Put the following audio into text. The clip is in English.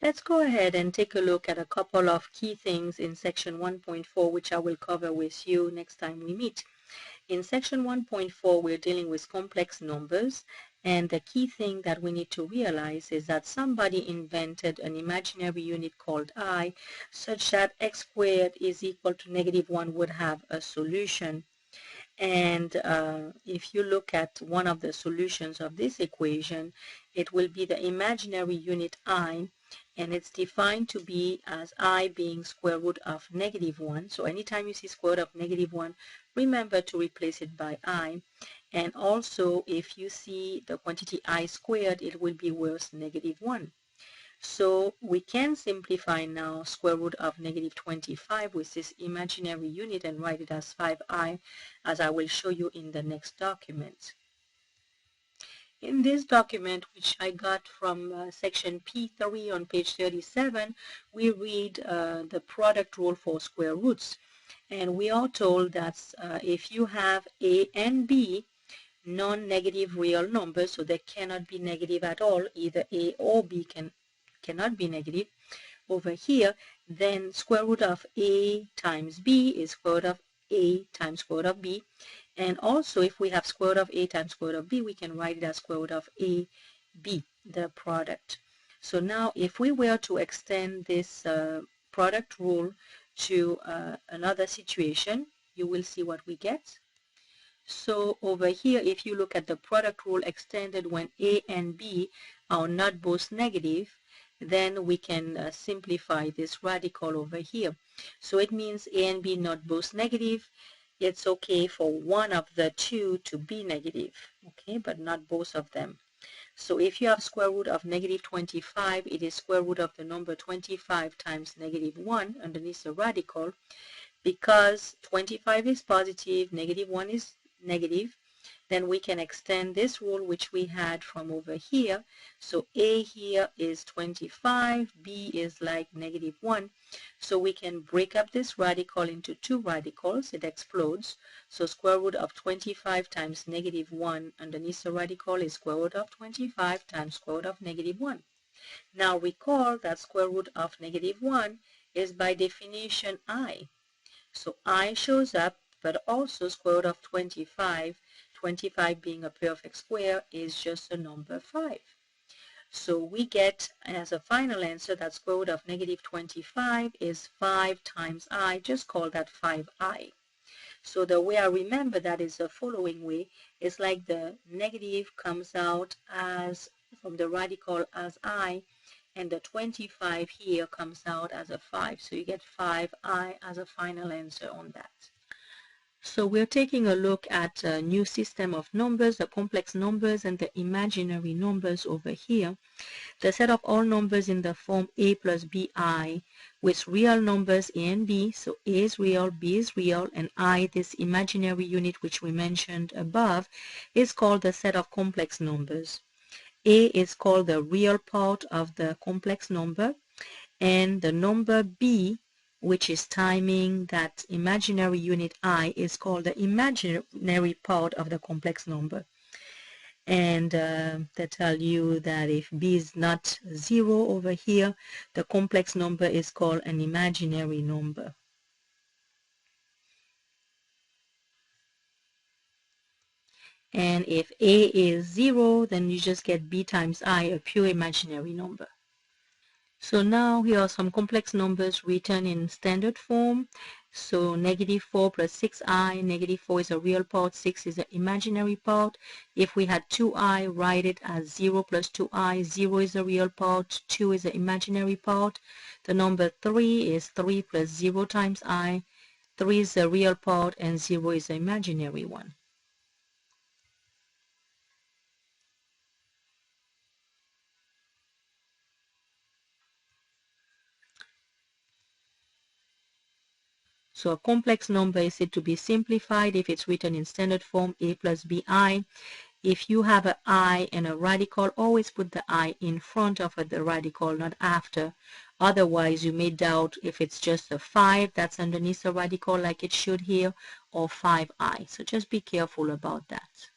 Let's go ahead and take a look at a couple of key things in section 1.4, which I will cover with you next time we meet. In section 1.4, we're dealing with complex numbers, and the key thing that we need to realize is that somebody invented an imaginary unit called I, such that x squared is equal to -1 would have a solution. And if you look at one of the solutions of this equation, it will be the imaginary unit I, and it's defined to be as I being square root of -1. So anytime you see square root of -1, remember to replace it by I. And also, if you see the quantity I squared, it will be worth -1. So we can simplify now square root of -25 with this imaginary unit and write it as 5i, as I will show you in the next document. In this document, which I got from section P3 on page 37, we read the product rule for square roots. And we are told that if you have A and B, non-negative real numbers, so they cannot be negative at all, either A or B cannot be negative over here, then square root of A times B is square root of A times square root of B. And also, if we have square root of A times square root of B, we can write it as square root of A, B, the product. So now, if we were to extend this product rule to another situation, you will see what we get. So over here, if you look at the product rule extended when A and B are not both negative, then we can simplify this radical over here. So it means A and B not both negative. It's okay for one of the two to be negative, okay, but not both of them. So if you have square root of -25, it is square root of the number 25 times -1 underneath the radical. Because 25 is positive, -1 is negative, then we can extend this rule which we had from over here. So A here is 25, B is like -1. So we can break up this radical into two radicals. It explodes. So square root of 25 times -1 underneath the radical is square root of 25 times square root of -1. Now recall that square root of -1 is by definition I. So I shows up, but also square root of 25, 25 being a perfect square, is just a number 5. So we get as a final answer that square root of -25 is 5 times I, just call that 5i. So the way I remember that is the following way. It's like the negative comes out as from the radical as I, and the 25 here comes out as a 5. So you get 5i as a final answer on that. So we're taking a look at a new system of numbers, the complex numbers and the imaginary numbers over here. The set of all numbers in the form a plus bi with real numbers a and b. So a is real, b is real, and I, this imaginary unit which we mentioned above, is called the set of complex numbers. A is called the real part of the complex number, and the number B, which is timing that imaginary unit I, is called the imaginary part of the complex number. And they tell you that if B is not 0 over here, the complex number is called an imaginary number. And if A is 0, then you just get B times I, a pure imaginary number. So now here are some complex numbers written in standard form. So -4 plus 6i, -4 is a real part, 6 is an imaginary part. If we had 2i, write it as 0 plus 2i, 0 is a real part, 2 is an imaginary part. The number 3 is 3 plus 0 times I, 3 is a real part and 0 is an imaginary one. So a complex number is said to be simplified if it's written in standard form a plus bi. If you have an I and a radical, always put the I in front of the radical, not after. Otherwise, you may doubt if it's just a 5 that's underneath the radical like it should here, or 5i. So just be careful about that.